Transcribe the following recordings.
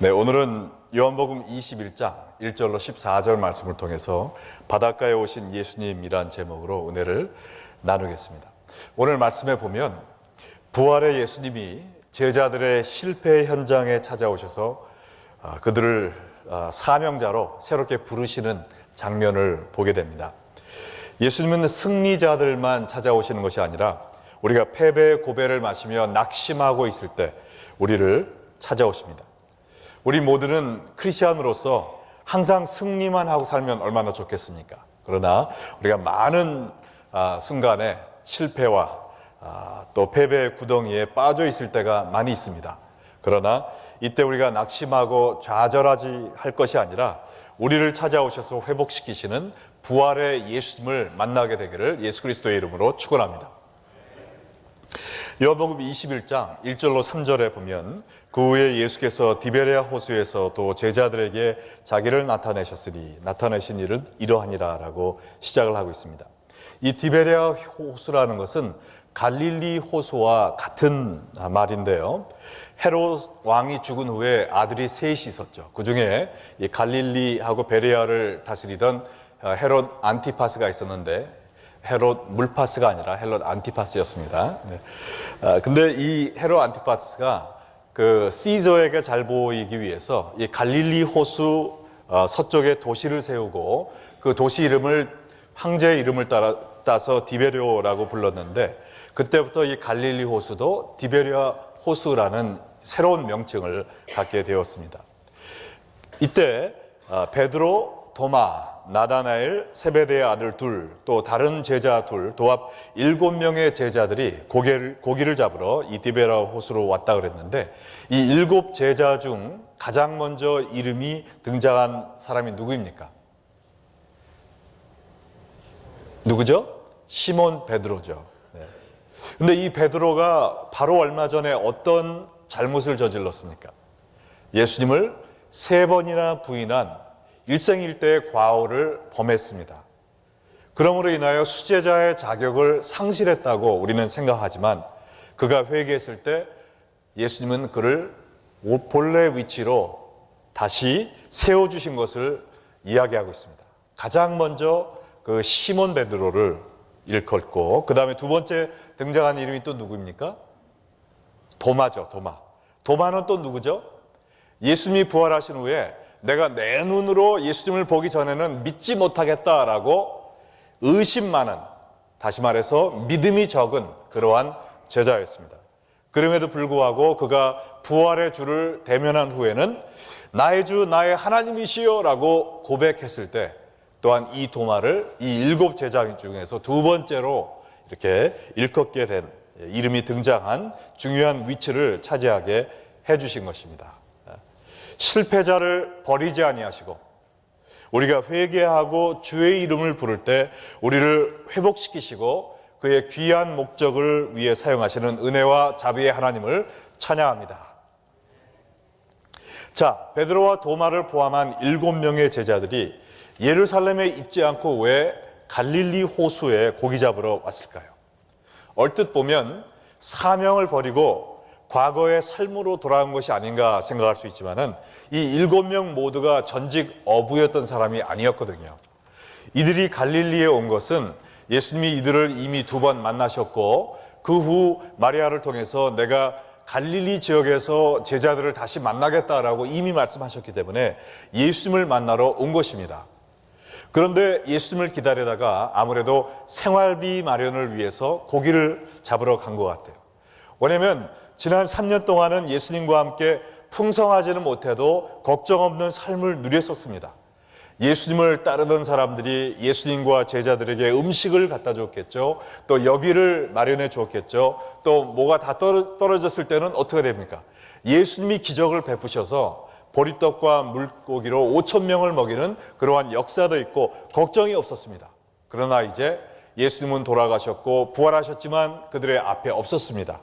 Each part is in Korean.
네, 오늘은 요한복음 21장 1절로 14절 말씀을 통해서 바닷가에 오신 예수님이란 제목으로 은혜를 나누겠습니다. 오늘 말씀에 보면 부활의 예수님이 제자들의 실패 현장에 찾아오셔서 그들을 사명자로 새롭게 부르시는 장면을 보게 됩니다. 예수님은 승리자들만 찾아오시는 것이 아니라 우리가 패배의 고배를 마시며 낙심하고 있을 때 우리를 찾아오십니다. 우리 모두는 크리스찬으로서 항상 승리만 하고 살면 얼마나 좋겠습니까? 그러나 우리가 많은 순간에 실패와 또 패배의 구덩이에 빠져 있을 때가 많이 있습니다. 그러나 이때 우리가 낙심하고 좌절하지 할 것이 아니라 우리를 찾아오셔서 회복시키시는 부활의 예수님을 만나게 되기를 예수 그리스도의 이름으로 축원합니다. 요한복음 21장 1절로 3절에 보면 그 후에 예수께서 디베레아 호수에서 또 제자들에게 자기를 나타내신 일은 이러하니라 라고 시작을 하고 있습니다. 이 디베레아 호수라는 것은 갈릴리 호수와 같은 말인데요, 헤롯 왕이 죽은 후에 아들이 셋이 있었죠. 그 중에 이 갈릴리하고 베레아를 다스리던 헤롯 안티파스가 있었는데 헤롯 물파스가 아니라 헤롯 안티파스였습니다. 근데 이 헤롯 안티파스가 그 시저에게 잘 보이기 위해서 이 갈릴리 호수 서쪽에 도시를 세우고 그 도시 이름을 황제의 이름을 따서 디베레오라고 불렀는데, 그때부터 이 갈릴리 호수도 디베레아 호수라는 새로운 명칭을 갖게 되었습니다. 이때 베드로, 도마, 나다나엘, 세베대의 아들 둘, 또 다른 제자 둘, 도합 7명의 제자들이 고기를 잡으러 이 디베레아 호수로 왔다 그랬는데, 이 7 제자 중 가장 먼저 이름이 등장한 사람이 누구입니까? 누구죠? 시몬 베드로죠. 근데 이 베드로가 바로 얼마 전에 어떤 잘못을 저질렀습니까? 예수님을 3번이나 부인한 일생일대의 과오를 범했습니다. 그러므로 인하여 수제자의 자격을 상실했다고 우리는 생각하지만, 그가 회개했을 때 예수님은 그를 본래 위치로 다시 세워주신 것을 이야기하고 있습니다. 가장 먼저 그 시몬 베드로를 일컫고, 그 다음에 두 번째 등장한 이름이 또 누구입니까? 도마죠. 도마는 또 누구죠? 예수님이 부활하신 후에 내가 내 눈으로 예수님을 보기 전에는 믿지 못하겠다라고 의심 많은, 다시 말해서 믿음이 적은 그러한 제자였습니다. 그럼에도 불구하고 그가 부활의 주를 대면한 후에는 나의 주 나의 하나님이시여 라고 고백했을 때, 또한 이 도마를 이 7 제자 중에서 두 번째로 이렇게 일컫게 된, 이름이 등장한 중요한 위치를 차지하게 해주신 것입니다. 실패자를 버리지 아니하시고 우리가 회개하고 주의 이름을 부를 때 우리를 회복시키시고 그의 귀한 목적을 위해 사용하시는 은혜와 자비의 하나님을 찬양합니다. 자, 베드로와 도마를 포함한 7명의 제자들이 예루살렘에 있지 않고 왜 갈릴리 호수에 고기 잡으러 왔을까요? 얼뜻 보면 사명을 버리고 과거의 삶으로 돌아간 것이 아닌가 생각할 수 있지만은 이 7명 모두가 전직 어부였던 사람이 아니었거든요. 이들이 갈릴리에 온 것은 예수님이 이들을 이미 2번 만나셨고, 그 후 마리아를 통해서 내가 갈릴리 지역에서 제자들을 다시 만나겠다라고 이미 말씀하셨기 때문에 예수님을 만나러 온 것입니다. 그런데 예수님을 기다리다가 아무래도 생활비 마련을 위해서 고기를 잡으러 간 것 같아요. 왜냐하면 지난 3년 동안은 예수님과 함께 풍성하지는 못해도 걱정 없는 삶을 누렸었습니다. 예수님을 따르던 사람들이 예수님과 제자들에게 음식을 갖다 줬겠죠. 또 여비를 마련해 줬겠죠. 또 뭐가 다 떨어졌을 때는 어떻게 됩니까? 예수님이 기적을 베푸셔서 보리떡과 물고기로 5,000명을 먹이는 그러한 역사도 있고 걱정이 없었습니다. 그러나 이제 예수님은 돌아가셨고 부활하셨지만 그들의 앞에 없었습니다.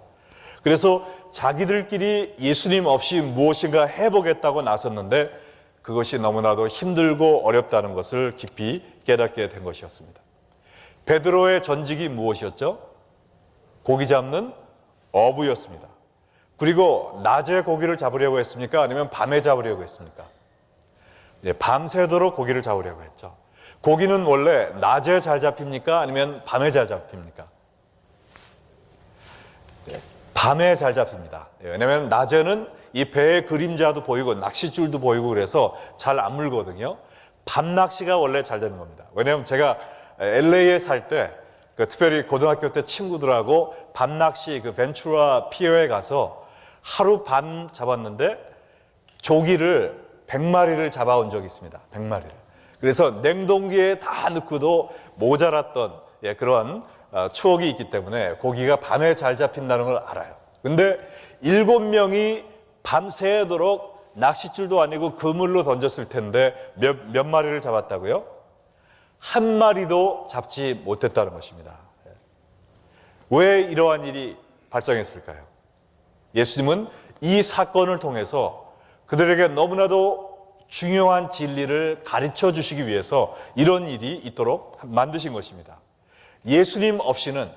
그래서 자기들끼리 예수님 없이 무엇인가 해보겠다고 나섰는데 그것이 너무나도 힘들고 어렵다는 것을 깊이 깨닫게 된 것이었습니다. 베드로의 전직이 무엇이었죠? 고기 잡는 어부였습니다. 그리고 낮에 고기를 잡으려고 했습니까? 아니면 밤에 잡으려고 했습니까? 예, 밤새도록 고기를 잡으려고 했죠. 고기는 원래 낮에 잘 잡힙니까? 아니면 밤에 잘 잡힙니까? 예, 밤에 잘 잡힙니다. 예, 왜냐하면 낮에는 이 배의 그림자도 보이고 낚싯줄도 보이고 그래서 잘 안 물거든요. 밤 낚시가 원래 잘 되는 겁니다. 왜냐하면 제가 LA에 살 때 특별히 고등학교 때 친구들하고 밤 낚시 벤츄라 피어에 가서 하루 밤 잡았는데 조기를 100마리를 잡아온 적이 있습니다. 100마리를. 그래서 냉동기에 다 넣고도 모자랐던 그런 추억이 있기 때문에 고기가 밤에 잘 잡힌다는 걸 알아요. 근데 7명이 밤새도록 낚싯줄도 아니고 그물로 던졌을 텐데 몇 마리를 잡았다고요? 한 마리도 잡지 못했다는 것입니다. 왜 이러한 일이 발생했을까요? 예수님은 이 사건을 통해서 그들에게 너무나도 중요한 진리를 가르쳐 주시기 위해서 이런 일이 있도록 만드신 것입니다. 예수님 없이는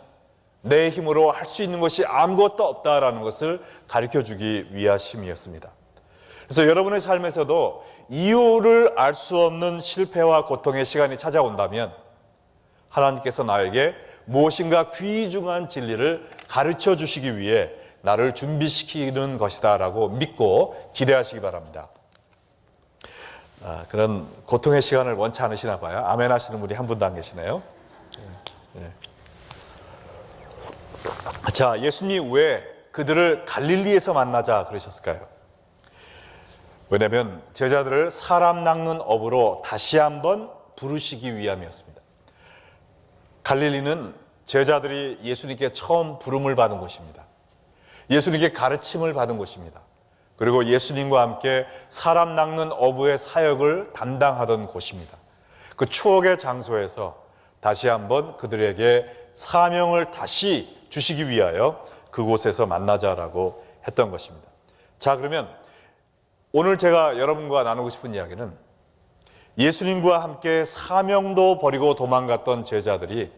내 힘으로 할 수 있는 것이 아무것도 없다라는 것을 가르쳐 주기 위하심이었습니다. 그래서 여러분의 삶에서도 이유를 알 수 없는 실패와 고통의 시간이 찾아온다면 하나님께서 나에게 무엇인가 귀중한 진리를 가르쳐 주시기 위해 나를 준비시키는 것이다 라고 믿고 기대하시기 바랍니다. 그런 고통의 시간을 원치 않으시나 봐요. 아멘 하시는 분이 한 분도 안 계시네요. 자, 예수님이 왜 그들을 갈릴리에서 만나자 그러셨을까요? 왜냐하면 제자들을 사람 낚는 업으로 다시 한번 부르시기 위함이었습니다. 갈릴리는 제자들이 예수님께 처음 부름을 받은 곳입니다. 예수님께 가르침을 받은 곳입니다. 그리고 예수님과 함께 사람 낚는 어부의 사역을 담당하던 곳입니다. 그 추억의 장소에서 다시 한번 그들에게 사명을 다시 주시기 위하여 그곳에서 만나자라고 했던 것입니다. 자, 그러면 오늘 제가 여러분과 나누고 싶은 이야기는 예수님과 함께 사명도 버리고 도망갔던 제자들이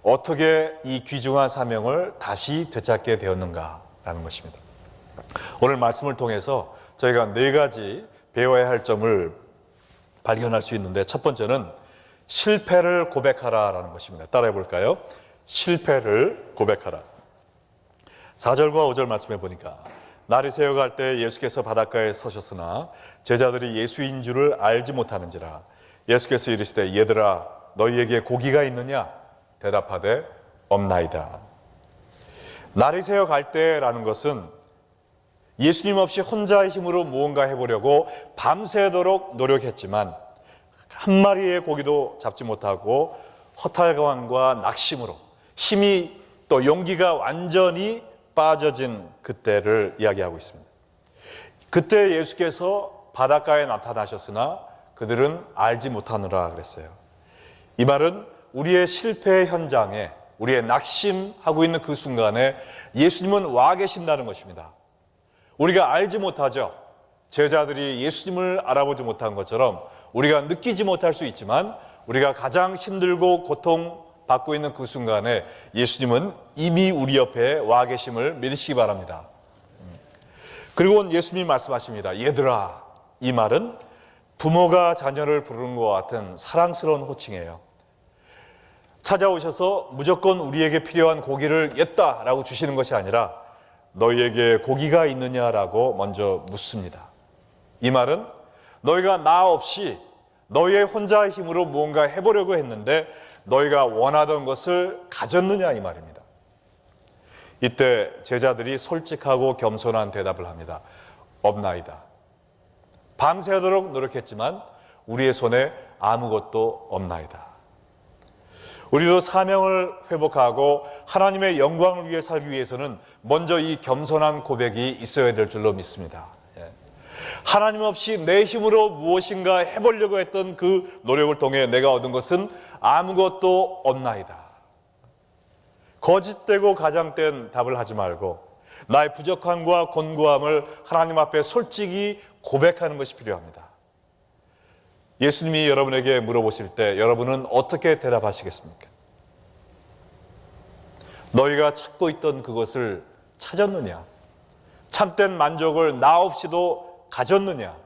어떻게 이 귀중한 사명을 다시 되찾게 되었는가라는 것입니다. 오늘 말씀을 통해서 저희가 4가지 배워야 할 점을 발견할 수 있는데, 첫 번째는 실패를 고백하라라는 것입니다. 따라해 볼까요? 실패를 고백하라. 4절과 5절 말씀해 보니까 날이 새어갈 때 예수께서 바닷가에 서셨으나 제자들이 예수인 줄을 알지 못하는지라. 예수께서 이르시되 얘들아 너희에게 고기가 있느냐? 대답하되 없나이다. 날이 새어갈 때라는 것은 예수님 없이 혼자의 힘으로 무언가 해보려고 밤새도록 노력했지만 한 마리의 고기도 잡지 못하고 허탈감과 낙심으로 힘이 또 용기가 완전히 빠져진 그때를 이야기하고 있습니다. 그때 예수께서 바닷가에 나타나셨으나 그들은 알지 못하느라 그랬어요. 이 말은 우리의 실패의 현장에, 우리의 낙심하고 있는 그 순간에 예수님은 와 계신다는 것입니다. 우리가 알지 못하죠. 제자들이 예수님을 알아보지 못한 것처럼 우리가 느끼지 못할 수 있지만 우리가 가장 힘들고 고통받고 있는 그 순간에 예수님은 이미 우리 옆에 와 계심을 믿으시기 바랍니다. 그리고 예수님이 말씀하십니다. 얘들아, 이 말은 부모가 자녀를 부르는 것 같은 사랑스러운 호칭이에요. 찾아오셔서 무조건 우리에게 필요한 고기를 옛다라고 주시는 것이 아니라 너희에게 고기가 있느냐라고 먼저 묻습니다. 이 말은 너희가 나 없이 너희의 혼자의 힘으로 무언가 해보려고 했는데 너희가 원하던 것을 가졌느냐 이 말입니다. 이때 제자들이 솔직하고 겸손한 대답을 합니다. 없나이다. 밤새도록 노력했지만 우리의 손에 아무것도 없나이다. 우리도 사명을 회복하고 하나님의 영광을 위해 살기 위해서는 먼저 이 겸손한 고백이 있어야 될 줄로 믿습니다. 하나님 없이 내 힘으로 무엇인가 해보려고 했던 그 노력을 통해 내가 얻은 것은 아무것도 없나이다. 거짓되고 가장된 답을 하지 말고 나의 부족함과 곤고함을 하나님 앞에 솔직히 고백하는 것이 필요합니다. 예수님이 여러분에게 물어보실 때 여러분은 어떻게 대답하시겠습니까? 너희가 찾고 있던 그것을 찾았느냐? 참된 만족을 나 없이도 가졌느냐?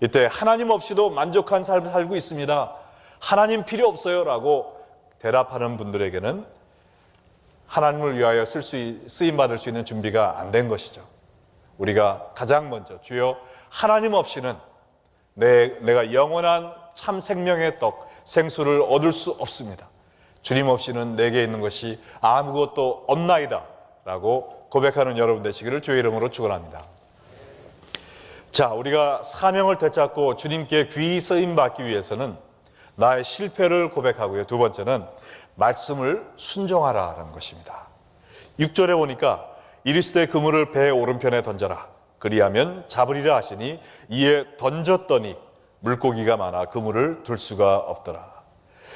이때 하나님 없이도 만족한 삶을 살고 있습니다, 하나님 필요 없어요 라고 대답하는 분들에게는 하나님을 위하여 쓰임받을 수 있는 준비가 안 된 것이죠. 우리가 가장 먼저 주여 하나님 없이는 내가 영원한 참 생명의 떡 생수를 얻을 수 없습니다, 주님 없이는 내게 있는 것이 아무것도 없나이다 라고 고백하는 여러분 되시기를 주의 이름으로 축원합니다. 자, 우리가 사명을 되찾고 주님께 귀히 쓰임받기 위해서는 나의 실패를 고백하고요, 두 번째는 말씀을 순종하라라는 것입니다. 6절에 보니까 이르시되 그물을 배 오른편에 던져라 그리하면 잡으리라 하시니 이에 던졌더니 물고기가 많아 그물을 둘 수가 없더라.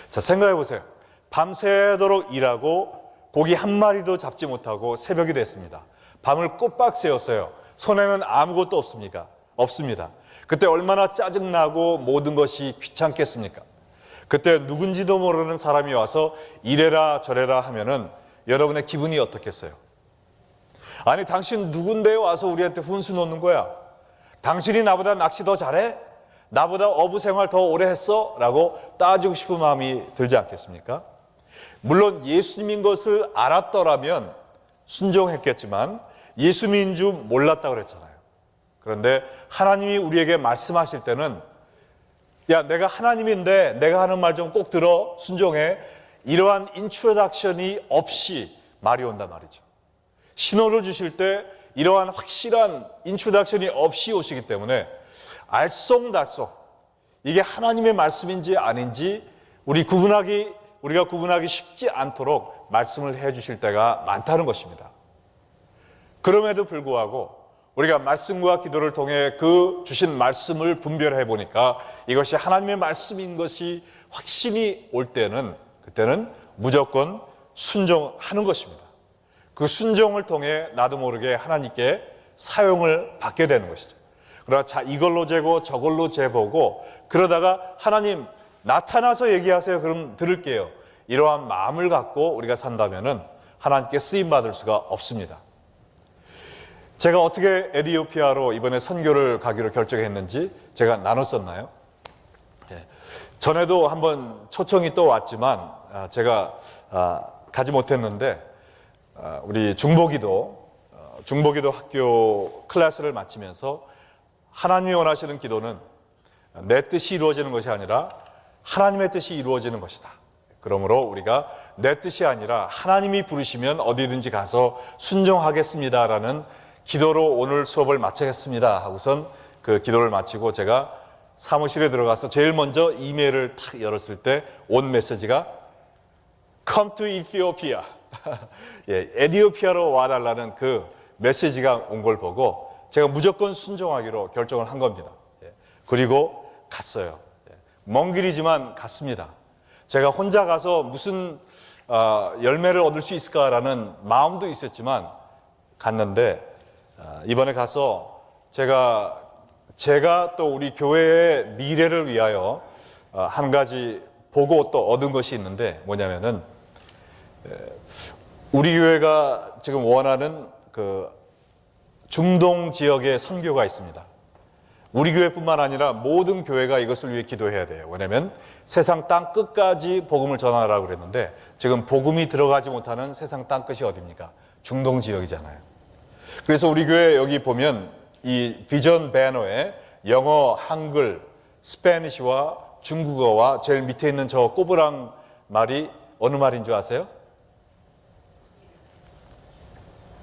자, 생각해 보세요. 밤새도록 일하고 고기 한 마리도 잡지 못하고 새벽이 됐습니다. 밤을 꼬박 새웠어요. 손에는 아무것도 없습니다. 그때 얼마나 짜증나고 모든 것이 귀찮겠습니까? 그때 누군지도 모르는 사람이 와서 이래라 저래라 하면은 여러분의 기분이 어떻겠어요? 아니, 당신 누군데 와서 우리한테 훈수 놓는 거야? 당신이 나보다 낚시 더 잘해? 나보다 어부 생활 더 오래 했어? 라고 따지고 싶은 마음이 들지 않겠습니까? 물론 예수님인 것을 알았더라면 순종했겠지만 예수님인 줄 몰랐다고 그랬잖아요. 그런데 하나님이 우리에게 말씀하실 때는 야, 내가 하나님인데 내가 하는 말 좀 꼭 들어, 순종해, 이러한 인트로덕션이 없이 말이 온단 말이죠. 신호를 주실 때 이러한 확실한 인트로덕션이 없이 오시기 때문에 알쏭달쏭 이게 하나님의 말씀인지 아닌지 우리가 구분하기 쉽지 않도록 말씀을 해 주실 때가 많다는 것입니다. 그럼에도 불구하고 우리가 말씀과 기도를 통해 그 주신 말씀을 분별해 보니까 이것이 하나님의 말씀인 것이 확신이 올 때는 그때는 무조건 순종하는 것입니다. 그 순종을 통해 나도 모르게 하나님께 사용을 받게 되는 것이죠. 그러나 자, 이걸로 재고 저걸로 재보고 그러다가 하나님 나타나서 얘기하세요, 그럼 들을게요, 이러한 마음을 갖고 우리가 산다면은 하나님께 쓰임받을 수가 없습니다. 제가 어떻게 에티오피아로 이번에 선교를 가기로 결정했는지 제가 나눴었나요? 전에도 한번 초청이 또 왔지만 제가 가지 못했는데 우리 중보기도 학교 클래스를 마치면서 하나님이 원하시는 기도는 내 뜻이 이루어지는 것이 아니라 하나님의 뜻이 이루어지는 것이다. 그러므로 우리가 내 뜻이 아니라 하나님이 부르시면 어디든지 가서 순종하겠습니다라는 기도로 오늘 수업을 마치겠습니다 하고선 그 기도를 마치고 제가 사무실에 들어가서 제일 먼저 이메일을 탁 열었을 때 온 메시지가 Come to Ethiopia 에티오피아로 와달라는 그 메시지가 온 걸 보고 제가 무조건 순종하기로 결정을 한 겁니다. 그리고 갔어요. 먼 길이지만 갔습니다. 제가 혼자 가서 무슨 열매를 얻을 수 있을까라는 마음도 있었지만 갔는데 이번에 가서 제가 또 우리 교회의 미래를 위하여 한 가지 보고 또 얻은 것이 있는데 뭐냐면은 우리 교회가 지금 원하는 그 중동 지역의 선교가 있습니다. 우리 교회뿐만 아니라 모든 교회가 이것을 위해 기도해야 돼요. 왜냐하면 세상 땅 끝까지 복음을 전하라고 그랬는데 지금 복음이 들어가지 못하는 세상 땅 끝이 어디입니까? 중동 지역이잖아요. 그래서 우리 교회 여기 보면 이 비전 배너에 영어, 한글, 스페니쉬와 중국어와 제일 밑에 있는 저 꼬부랑 말이 어느 말인 줄 아세요?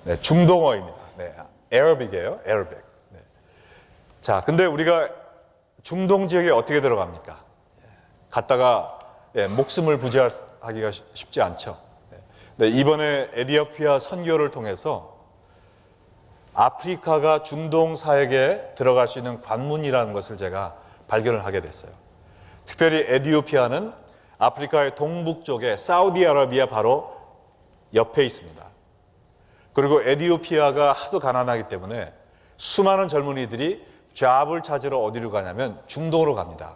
네, 중동어입니다. 네, 아라빅이에요. 아라빅. 네. 자, 근데 우리가 중동 지역에 어떻게 들어갑니까? 갔다가 목숨을 부지하기가 쉽지 않죠. 네, 이번에 에티오피아 선교를 통해서 아프리카가 중동 사역에 들어갈 수 있는 관문이라는 것을 제가 발견을 하게 됐어요. 특별히 에티오피아는 아프리카의 동북쪽에 사우디아라비아 바로 옆에 있습니다. 그리고 에티오피아가 하도 가난하기 때문에 수많은 젊은이들이 잡을 찾으러 어디로 가냐면 중동으로 갑니다.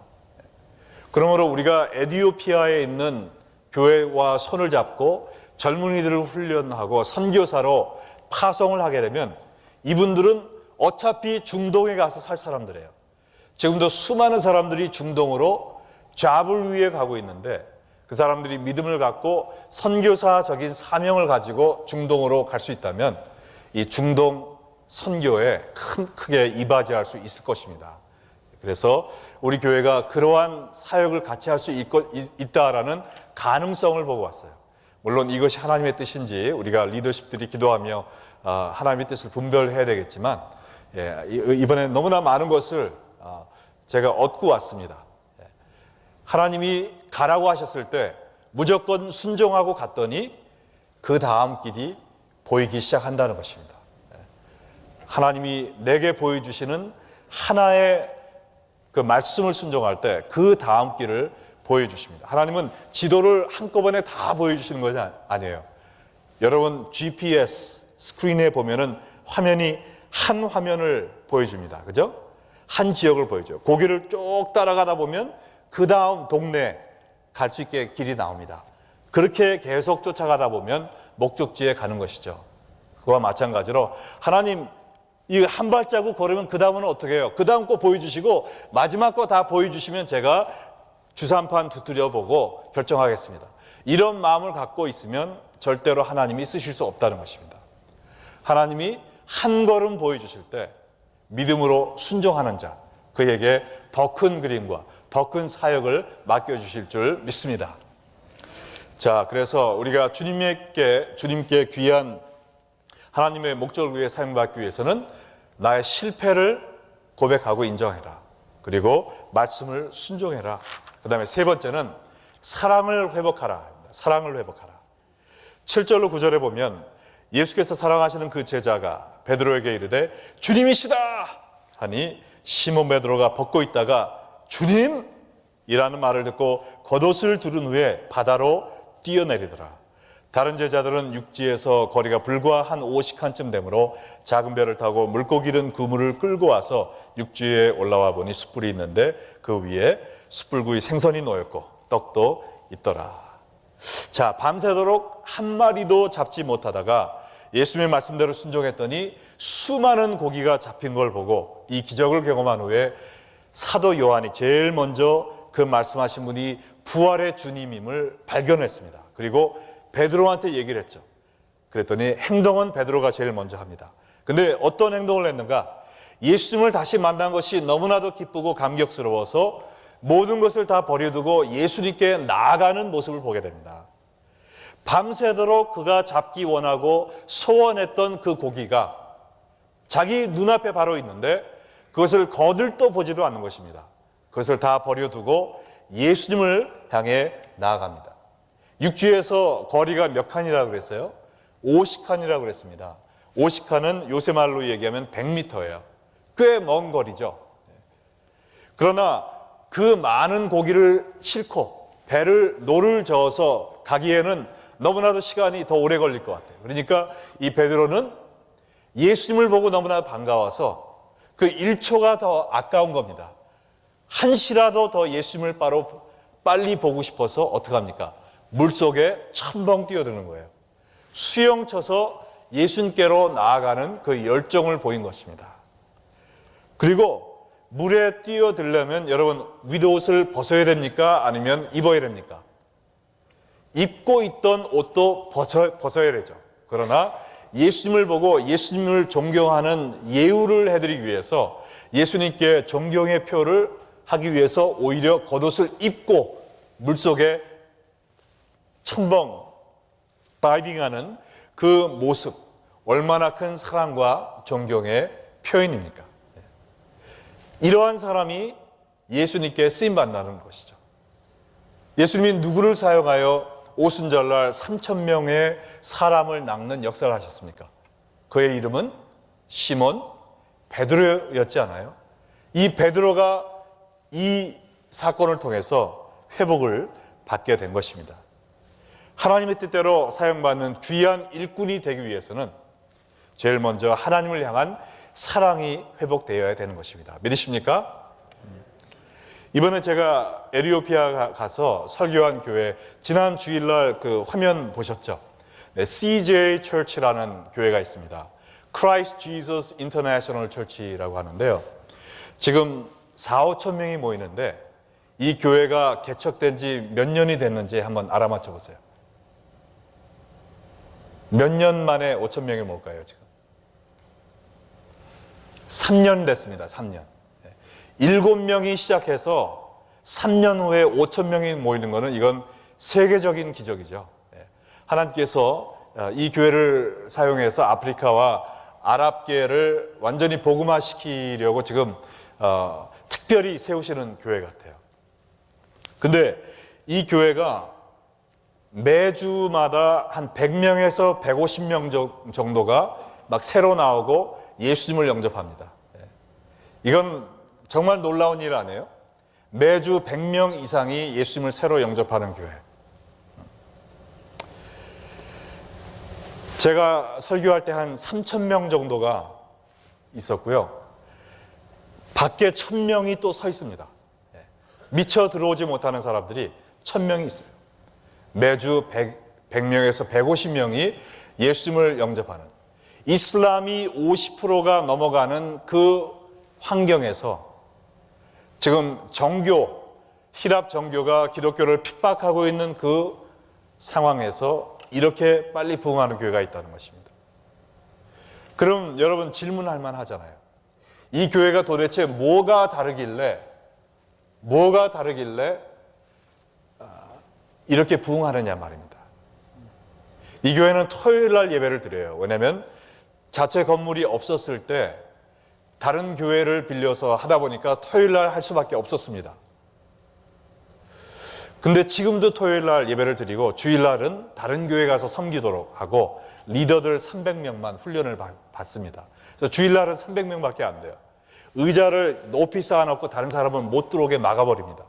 그러므로 우리가 에티오피아에 있는 교회와 손을 잡고 젊은이들을 훈련하고 선교사로 파송을 하게 되면 이분들은 어차피 중동에 가서 살 사람들이에요. 지금도 수많은 사람들이 중동으로 잡을 위해 가고 있는데 그 사람들이 믿음을 갖고 선교사적인 사명을 가지고 중동으로 갈 수 있다면 이 중동 선교에 크게 이바지할 수 있을 것입니다. 그래서 우리 교회가 그러한 사역을 같이 할 수 있다라는 가능성을 보고 왔어요. 물론 이것이 하나님의 뜻인지 우리가 리더십들이 기도하며 하나님의 뜻을 분별해야 되겠지만 이번에 너무나 많은 것을 제가 얻고 왔습니다. 하나님이 가라고 하셨을 때 무조건 순종하고 갔더니 그 다음 길이 보이기 시작한다는 것입니다. 하나님이 내게 보여주시는 하나의 그 말씀을 순종할 때 그 다음 길을 보여주십니다. 하나님은 지도를 한꺼번에 다 보여주시는 것이 아니에요. 여러분 GPS 스크린에 보면은 화면이 한 화면을 보여줍니다. 그죠? 한 지역을 보여줘요. 고개를 쭉 따라가다 보면 그 다음 동네 갈 수 있게 길이 나옵니다. 그렇게 계속 쫓아가다 보면 목적지에 가는 것이죠. 그와 마찬가지로 하나님 이 한 발자국 걸으면 그 다음은 어떻게 해요? 그 다음 거 보여주시고 마지막 거 다 보여주시면 제가 주산판 두드려 보고 결정하겠습니다. 이런 마음을 갖고 있으면 절대로 하나님이 쓰실 수 없다는 것입니다. 하나님이 한 걸음 보여주실 때 믿음으로 순종하는 자, 그에게 더 큰 그림과 더 큰 사역을 맡겨주실 줄 믿습니다. 자, 그래서 우리가 주님께 귀한 하나님의 목적을 위해 사용받기 위해서는 나의 실패를 고백하고 인정해라. 그리고 말씀을 순종해라. 그 다음에 세 번째는 사랑을 회복하라. 사랑을 회복하라. 7절로 9절에 보면 예수께서 사랑하시는 그 제자가 베드로에게 이르되 주님이시다 하니 시몬 베드로가 벗고 있다가 주님이라는 말을 듣고 겉옷을 두른 후에 바다로 뛰어내리더라. 다른 제자들은 육지에서 거리가 불과 한 50칸쯤 되므로 작은 배를 타고 물고기 든 그물을 끌고 와서 육지에 올라와 보니 숯불이 있는데 그 위에 숯불구이 생선이 놓였고 떡도 있더라. 자, 밤새도록 한 마리도 잡지 못하다가 예수님의 말씀대로 순종했더니 수많은 고기가 잡힌 걸 보고 이 기적을 경험한 후에 사도 요한이 제일 먼저 그 말씀하신 분이 부활의 주님임을 발견했습니다. 그리고 베드로한테 얘기를 했죠. 그랬더니 행동은 베드로가 제일 먼저 합니다. 근데 어떤 행동을 했는가? 예수님을 다시 만난 것이 너무나도 기쁘고 감격스러워서 모든 것을 다 버려두고 예수님께 나아가는 모습을 보게 됩니다. 밤새도록 그가 잡기 원하고 소원했던 그 고기가 자기 눈앞에 바로 있는데 그것을 거들떠 보지도 않는 것입니다. 그것을 다 버려두고 예수님을 향해 나아갑니다. 육지에서 거리가 몇 칸이라고 그랬어요? 50칸이라고 그랬습니다. 50칸은 요새 말로 얘기하면 100m예요. 꽤 먼 거리죠. 그러나 그 많은 고기를 싣고 노를 저어서 가기에는 너무나도 시간이 더 오래 걸릴 것 같아요. 그러니까 이 베드로는 예수님을 보고 너무나 반가워서 그 1초가 더 아까운 겁니다. 한시라도 더 예수님을 빨리 보고 싶어서 어떻게 합니까? 물속에 첨벙 뛰어드는 거예요. 수영 쳐서 예수님께로 나아가는 그 열정을 보인 것입니다. 그리고 물에 뛰어들려면 여러분 윗옷을 벗어야 됩니까? 아니면 입어야 됩니까? 입고 있던 옷도 벗어야 되죠. 그러나 예수님을 보고 예수님을 존경하는 예우를 해드리기 위해서 예수님께 존경의 표를 하기 위해서 오히려 겉옷을 입고 물속에 첨벙 다이빙하는 그 모습, 얼마나 큰 사랑과 존경의 표현입니까? 이러한 사람이 예수님께 쓰임받는다는 것이죠. 예수님이 누구를 사용하여 오순절날 3,000명의 사람을 낚는 역사를 하셨습니까? 그의 이름은 시몬 베드로였지 않아요? 이 베드로가 이 사건을 통해서 회복을 받게 된 것입니다. 하나님의 뜻대로 사용받는 귀한 일꾼이 되기 위해서는 제일 먼저 하나님을 향한 사랑이 회복되어야 되는 것입니다. 믿으십니까? 이번에 제가 에티오피아 가서 설교한 교회, 지난 주일날 그 화면 보셨죠? CJ Church라는 교회가 있습니다. Christ Jesus International Church라고 하는데요. 지금 4-5천 명이 모이는데 이 교회가 개척된 지 몇 년이 됐는지 한번 알아맞혀 보세요. 몇 년 만에 5천 명이 모일까요, 지금? 3년 됐습니다, 3년. 7명이 시작해서 3년 후에 5천 명이 모이는 것은 이건 세계적인 기적이죠. 하나님께서 이 교회를 사용해서 아프리카와 아랍계를 완전히 복음화시키려고 지금 특별히 세우시는 교회 같아요. 근데 이 교회가 매주마다 한 100명에서 150명 정도가 막 새로 나오고 예수님을 영접합니다. 이건 정말 놀라운 일 아니에요? 매주 100명 이상이 예수님을 새로 영접하는 교회. 제가 설교할 때 한 3,000명 정도가 있었고요. 밖에 1,000명이 또 서 있습니다. 미처 들어오지 못하는 사람들이 1,000명이 있어요. 매주 100명에서 150명이 예수님을 영접하는, 이슬람이 50%가 넘어가는 그 환경에서 지금 히랍 정교가 기독교를 핍박하고 있는 그 상황에서 이렇게 빨리 부흥하는 교회가 있다는 것입니다. 그럼 여러분 질문할 만하잖아요. 이 교회가 도대체 뭐가 다르길래 이렇게 부흥하느냐 말입니다. 이 교회는 토요일 날 예배를 드려요. 왜냐하면 자체 건물이 없었을 때 다른 교회를 빌려서 하다 보니까 토요일 날 할 수밖에 없었습니다. 근데 지금도 토요일 날 예배를 드리고 주일 날은 다른 교회 가서 섬기도록 하고 리더들 300명만 훈련을 받습니다. 그래서 주일 날은 300명밖에 안 돼요. 의자를 높이 쌓아놓고 다른 사람은 못 들어오게 막아버립니다.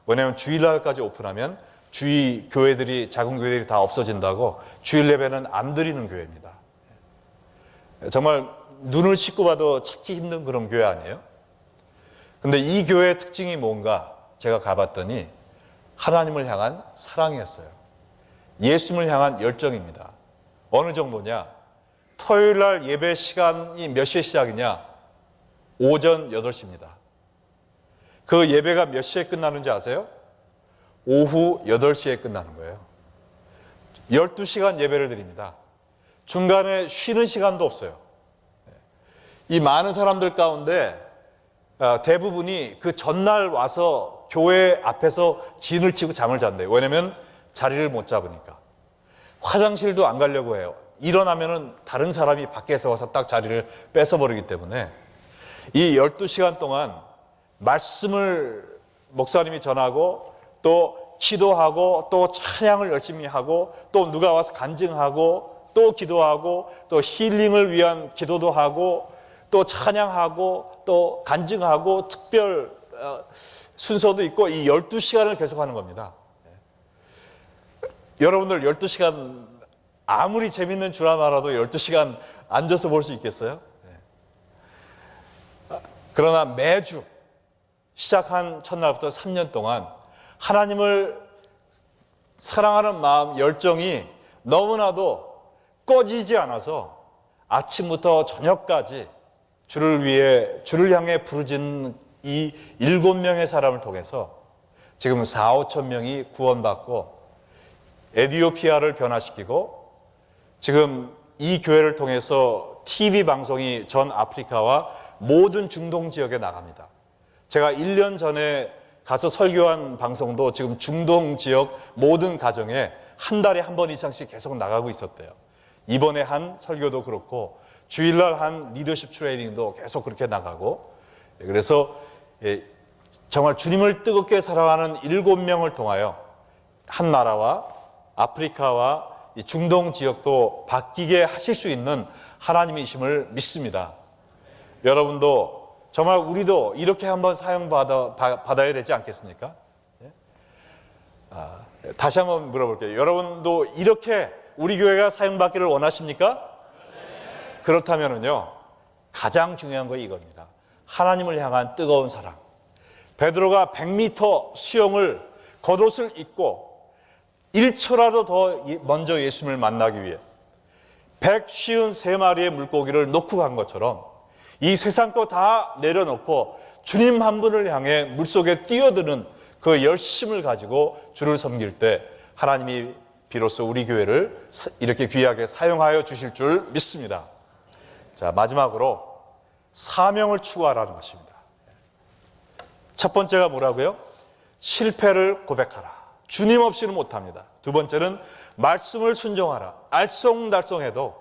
왜냐하면 주일 날까지 오픈하면 주위 교회들이, 작은 교회들이 다 없어진다고 주일 예배는 안 드리는 교회입니다. 정말 눈을 씻고 봐도 찾기 힘든 그런 교회 아니에요? 근데 이 교회의 특징이 뭔가 제가 가봤더니 하나님을 향한 사랑이었어요. 예수님을 향한 열정입니다. 어느 정도냐? 토요일 날 예배 시간이 몇 시에 시작이냐? 오전 8시입니다. 그 예배가 몇 시에 끝나는지 아세요? 오후 8시에 끝나는 거예요. 12시간 예배를 드립니다. 중간에 쉬는 시간도 없어요. 이 많은 사람들 가운데 대부분이 그 전날 와서 교회 앞에서 진을 치고 잠을 잔대요. 왜냐하면 자리를 못 잡으니까. 화장실도 안 가려고 해요. 일어나면은 다른 사람이 밖에서 와서 딱 자리를 뺏어버리기 때문에 이 12시간 동안 말씀을 목사님이 전하고 또 기도하고 또 찬양을 열심히 하고 또 누가 와서 간증하고 또 기도하고 또 힐링을 위한 기도도 하고 또 찬양하고 또 간증하고 특별 순서도 있고 이 12시간을 계속하는 겁니다. 여러분들 12시간 아무리 재밌는 드라마라도 12시간 앉아서 볼 수 있겠어요? 그러나 매주 시작한 첫날부터 3년 동안 하나님을 사랑하는 마음, 열정이 너무나도 꺼지지 않아서 아침부터 저녁까지 주를 향해 부르짖는 이 7명의 사람을 통해서 지금 4-5천 명이 구원받고 에티오피아를 변화시키고 지금 이 교회를 통해서 TV 방송이 전 아프리카와 모든 중동 지역에 나갑니다. 제가 1년 전에 가서 설교한 방송도 지금 중동 지역 모든 가정에 한 달에 한 번 이상씩 계속 나가고 있었대요. 이번에 한 설교도 그렇고 주일날 한 리더십 트레이닝도 계속 그렇게 나가고, 그래서 정말 주님을 뜨겁게 사랑하는 7명을 통하여 한 나라와 아프리카와 이 중동 지역도 바뀌게 하실 수 있는 하나님이심을 믿습니다. 여러분도 정말 우리도 이렇게 한번 사용받아야 되지 않겠습니까? 다시 한번 물어볼게요. 여러분도 이렇게 우리 교회가 사용받기를 원하십니까? 네. 그렇다면요, 가장 중요한 거 이겁니다. 하나님을 향한 뜨거운 사랑. 베드로가 100m 수영을 겉옷을 입고 1초라도 더 먼저 예수님을 만나기 위해 153마리의 물고기를 놓고 간 것처럼 이 세상 거 다 내려놓고 주님 한 분을 향해 물속에 뛰어드는 그 열심을 가지고 주를 섬길 때 하나님이 비로소 우리 교회를 이렇게 귀하게 사용하여 주실 줄 믿습니다. 자, 마지막으로 사명을 추구하라는 것입니다. 첫 번째가 뭐라고요? 실패를 고백하라. 주님 없이는 못합니다. 두 번째는 말씀을 순종하라. 알쏭달쏭해도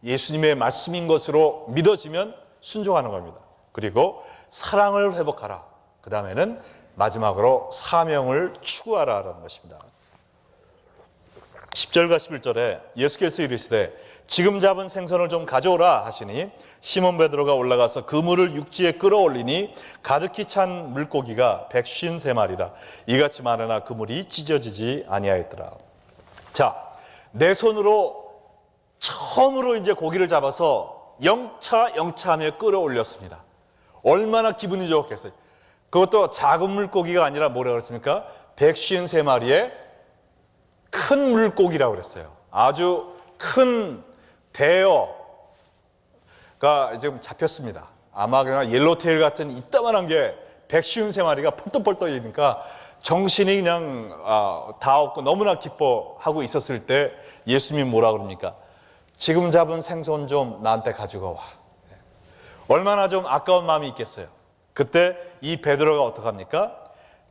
예수님의 말씀인 것으로 믿어지면 순종하는 겁니다. 그리고 사랑을 회복하라. 그 다음에는 마지막으로 사명을 추구하라는 것입니다. 10절과 11절에 예수께서 이르시되 지금 잡은 생선을 좀 가져오라 하시니 시몬 베드로가 올라가서 그물을 육지에 끌어올리니 가득히 찬 물고기가 153마리라. 이같이 많으나 그물이 찢어지지 아니하였더라. 자, 내 손으로 처음으로 이제 고기를 잡아서 영차하며 끌어올렸습니다. 얼마나 기분이 좋겠어요. 그것도 작은 물고기가 아니라 뭐라고 그랬습니까? 153마리의 큰 물고기라고 그랬어요. 아주 큰 대어가 지금 잡혔습니다. 아마 그냥 옐로테일 같은 이따만한 게 153마리가 펄떡펄떡이니까 정신이 그냥 다 없고 너무나 기뻐하고 있었을 때 예수님이 뭐라 그럽니까? 지금 잡은 생선 좀 나한테 가지고 와. 얼마나 좀 아까운 마음이 있겠어요. 그때 이 베드로가 어떡합니까?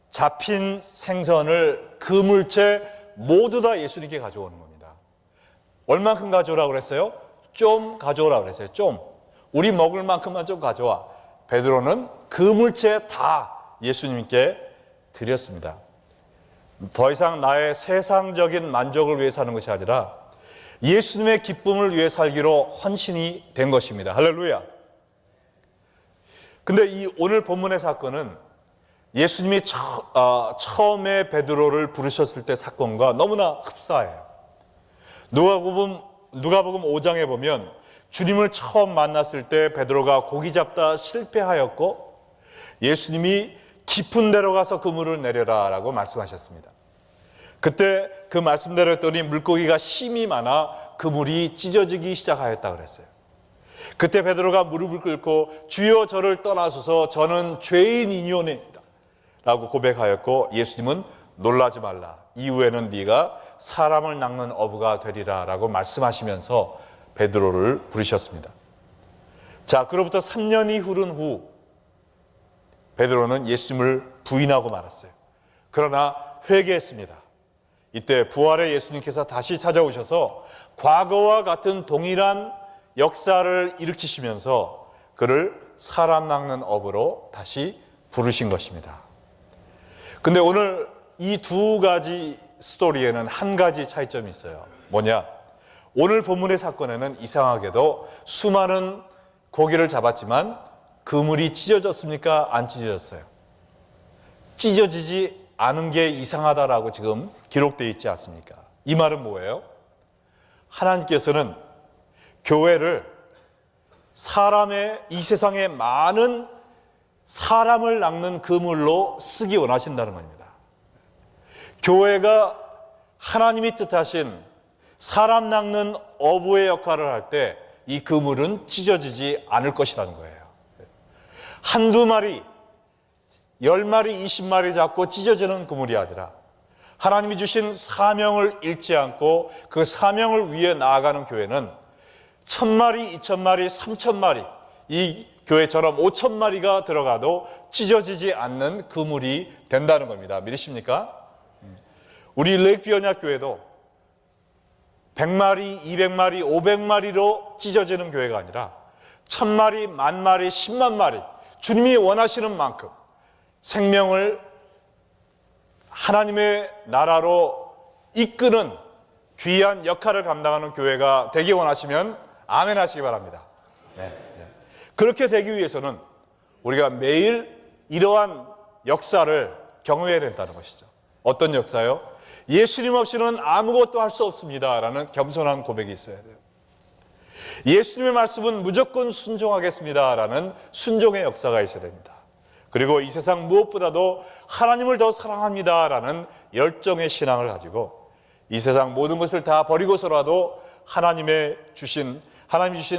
잡힌 생선을 그물째 모두 다 예수님께 가져오는 겁니다. 얼만큼 가져오라고 그랬어요? 좀 가져오라고 그랬어요. 좀. 우리 먹을 만큼만 좀 가져와. 베드로는 그물째 다 예수님께 드렸습니다. 더 이상 나의 세상적인 만족을 위해 사는 것이 아니라 예수님의 기쁨을 위해 살기로 헌신이 된 것입니다. 할렐루야. 근데 이 오늘 본문의 사건은 예수님이 처음에 베드로를 부르셨을 때 사건과 너무나 흡사해요. 누가복음 5장에 보면 주님을 처음 만났을 때 베드로가 고기 잡다 실패하였고 예수님이 깊은 데로 가서 그물을 내려라 라고 말씀하셨습니다. 그때 그 말씀대로 했더니 물고기가 심이 많아 그물이 찢어지기 시작하였다 그랬어요. 그때 베드로가 무릎을 꿇고 주여 저를 떠나소서 저는 죄인이니오니이다 라고 고백하였고 예수님은 놀라지 말라. 이후에는 네가 사람을 낚는 어부가 되리라 라고 말씀하시면서 베드로를 부르셨습니다. 자, 그로부터 3년이 흐른 후 베드로는 예수님을 부인하고 말았어요. 그러나 회개했습니다. 이때 부활의 예수님께서 다시 찾아오셔서 과거와 같은 동일한 역사를 일으키시면서 그를 사람 낚는 어부로 다시 부르신 것입니다. 근데 오늘 이 두 가지 스토리에는 한 가지 차이점이 있어요. 뭐냐? 오늘 본문의 사건에는 이상하게도 수많은 고기를 잡았지만 그물이 찢어졌습니까? 안 찢어졌어요. 찢어지지 않은 게 이상하다라고 지금 기록되어 있지 않습니까? 이 말은 뭐예요? 하나님께서는 교회를 이 세상에 많은 사람을 낚는 그물로 쓰기 원하신다는 겁니다. 교회가 하나님이 뜻하신 사람 낚는 어부의 역할을 할 때 이 그물은 찢어지지 않을 것이라는 거예요. 한두 마리, 10마리, 20마리 잡고 찢어지는 그물이 아니라 하나님이 주신 사명을 잃지 않고 그 사명을 위해 나아가는 교회는 1000마리, 2000마리, 3000마리 이 교회처럼 5000마리가 들어가도 찢어지지 않는 그물이 된다는 겁니다. 믿으십니까? 우리 레이크뷰 언약교회도 100마리, 200마리, 500마리로 찢어지는 교회가 아니라 1000마리, 10,000마리, 10만 마리 주님이 원하시는 만큼 생명을 하나님의 나라로 이끄는 귀한 역할을 감당하는 교회가 되기 원하시면 아멘 하시기 바랍니다. 네. 그렇게 되기 위해서는 우리가 매일 이러한 역사를 경험해야 된다는 것이죠. 어떤 역사요? 예수님 없이는 아무것도 할 수 없습니다 라는 겸손한 고백이 있어야 돼요. 예수님의 말씀은 무조건 순종하겠습니다 라는 순종의 역사가 있어야 됩니다. 그리고 이 세상 무엇보다도 하나님을 더 사랑합니다 라는 열정의 신앙을 가지고 이 세상 모든 것을 다 버리고서라도 하나님이 주신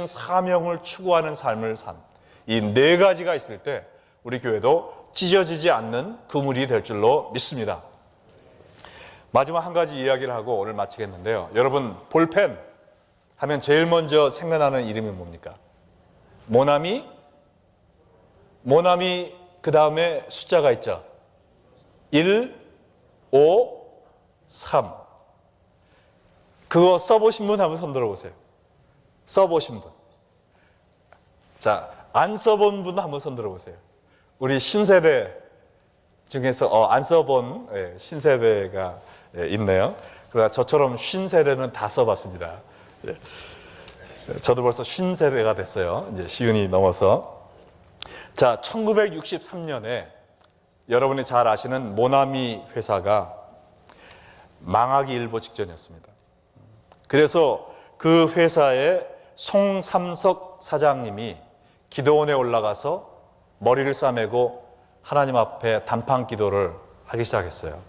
사명을 추구하는 삶을 산 이 네 가지가 있을 때 우리 교회도 찢어지지 않는 그물이 될 줄로 믿습니다. 마지막 한 가지 이야기를 하고 오늘 마치겠는데요. 여러분, 볼펜 하면 제일 먼저 생각나는 이름이 뭡니까? 모나미 그 다음에 숫자가 있죠. 1, 5, 3. 그거 써보신 분 한번 손 들어보세요. 써보신 분. 자, 안 써본 분 한번 손 들어보세요. 우리 신세대 중에서 안 써본 신세대가 있네요. 그러나 저처럼 신세대는 다 써봤습니다. 저도 벌써 신세대가 됐어요. 이제 시운이 넘어서. 자, 1963년에 여러분이 잘 아시는 모나미 회사가 망하기 일보 직전이었습니다. 그래서 그 회사의 송삼석 사장님이 기도원에 올라가서 머리를 싸매고 하나님 앞에 단판 기도를 하기 시작했어요.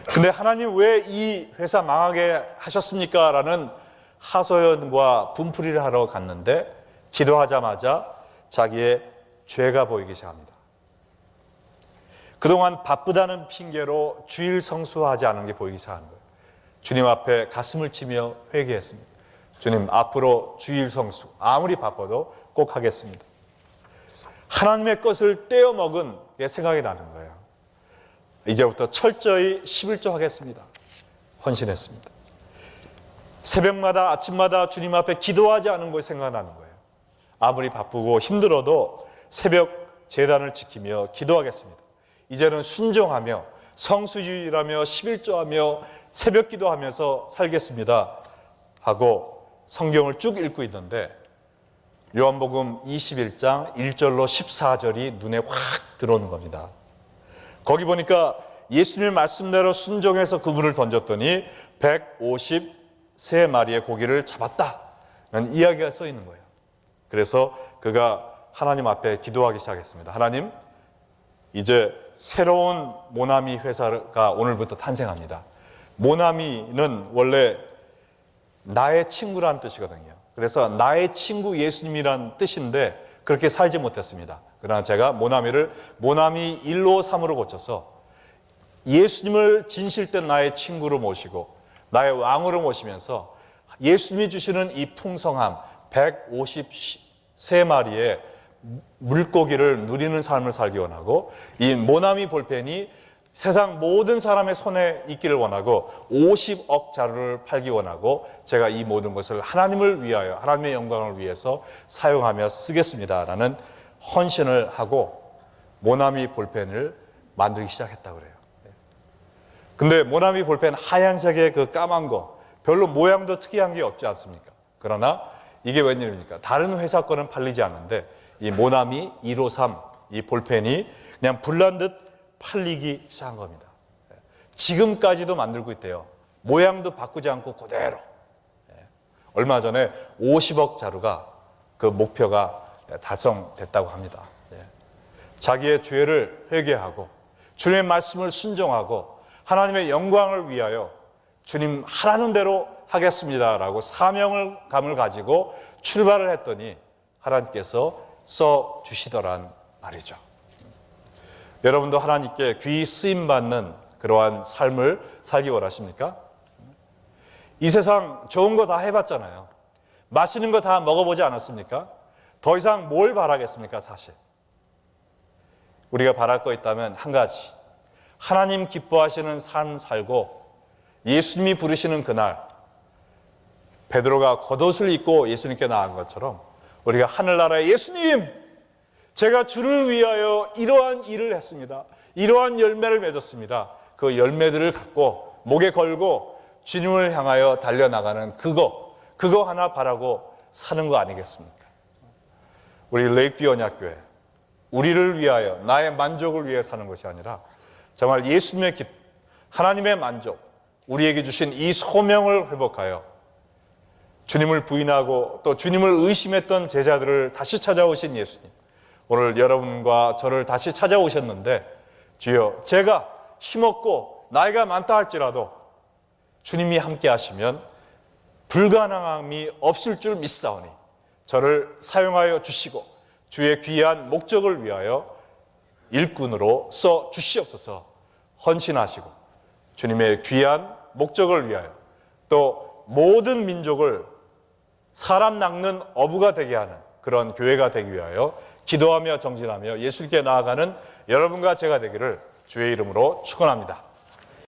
근데 하나님 왜 이 회사 망하게 하셨습니까? 라는 하소연과 분풀이를 하러 갔는데 기도하자마자 자기의 죄가 보이기 시작합니다. 그동안 바쁘다는 핑계로 주일 성수하지 않은 게 보이기 시작한 거예요. 주님 앞에 가슴을 치며 회개했습니다. 주님, 앞으로 주일 성수 아무리 바빠도 꼭 하겠습니다. 하나님의 것을 떼어먹은 게 생각이 나는 거예요. 이제부터 철저히 11조 하겠습니다. 헌신했습니다. 새벽마다 아침마다 주님 앞에 기도하지 않은 것이 생각나는 거예요. 아무리 바쁘고 힘들어도 새벽 제단을 지키며 기도하겠습니다. 이제는 순종하며 성수주의라며 11조하며 새벽 기도하면서 살겠습니다 하고 성경을 쭉 읽고 있는데 요한복음 21장 1절로 14절이 눈에 확 들어오는 겁니다. 거기 보니까 예수님의 말씀대로 순종해서 그물을 던졌더니 153마리의 고기를 잡았다는 이야기가 써 있는 거예요. 그래서 그가 하나님 앞에 기도하기 시작했습니다. 하나님, 이제 새로운 모나미 회사가 오늘부터 탄생합니다. 모나미는 원래 나의 친구란 뜻이거든요. 그래서 나의 친구 예수님이란 뜻인데 그렇게 살지 못했습니다. 그러나 제가 모나미를 모나미 153으로 고쳐서 예수님을 진실된 나의 친구로 모시고 나의 왕으로 모시면서 예수님이 주시는 이 풍성함 153마리의 물고기를 누리는 삶을 살기 원하고 이 모나미 볼펜이 세상 모든 사람의 손에 있기를 원하고 50억 자루를 팔기 원하고 제가 이 모든 것을 하나님을 위하여 하나님의 영광을 위해서 사용하며 쓰겠습니다 라는 헌신을 하고 모나미 볼펜을 만들기 시작했다고 그래요. 근데 모나미 볼펜 하얀색의 그 까만 거 별로 모양도 특이한 게 없지 않습니까? 그러나 이게 웬일입니까? 다른 회사 거는 팔리지 않는데 이 모나미 153 이 볼펜이 그냥 불난 듯 팔리기 시작한 겁니다. 지금까지도 만들고 있대요. 모양도 바꾸지 않고 그대로. 얼마 전에 50억 자루가 그 목표가 달성됐다고 합니다. 자기의 죄를 회개하고 주님의 말씀을 순종하고 하나님의 영광을 위하여 주님 하라는 대로 하겠습니다라고 사명감을 가지고 출발을 했더니 하나님께서 써주시더란 말이죠. 여러분도 하나님께 귀히 쓰임받는 그러한 삶을 살기 원하십니까? 이 세상 좋은 거 다 해봤잖아요. 맛있는 거 다 먹어보지 않았습니까? 더 이상 뭘 바라겠습니까, 사실? 우리가 바랄 거 있다면 한 가지. 하나님 기뻐하시는 삶 살고 예수님이 부르시는 그날 베드로가 겉옷을 입고 예수님께 나간 것처럼 우리가 하늘나라의 예수님! 제가 주를 위하여 이러한 일을 했습니다. 이러한 열매를 맺었습니다. 그 열매들을 갖고 목에 걸고 주님을 향하여 달려나가는 그거 하나 바라고 사는 거 아니겠습니까? 우리 레이크뷰 언약교회 우리를 위하여 나의 만족을 위해 사는 것이 아니라 정말 예수님의 기쁨, 하나님의 만족, 우리에게 주신 이 소명을 회복하여 주님을 부인하고 또 주님을 의심했던 제자들을 다시 찾아오신 예수님, 오늘 여러분과 저를 다시 찾아오셨는데 주여 제가 힘없고 나이가 많다 할지라도 주님이 함께 하시면 불가능함이 없을 줄 믿사오니 저를 사용하여 주시고 주의 귀한 목적을 위하여 일꾼으로 써 주시옵소서. 헌신하시고 주님의 귀한 목적을 위하여 또 모든 민족을 사람 낚는 어부가 되게 하는 그런 교회가 되기 위하여 기도하며 정진하며 예수께 나아가는 여러분과 제가 되기를 주의 이름으로 축원합니다.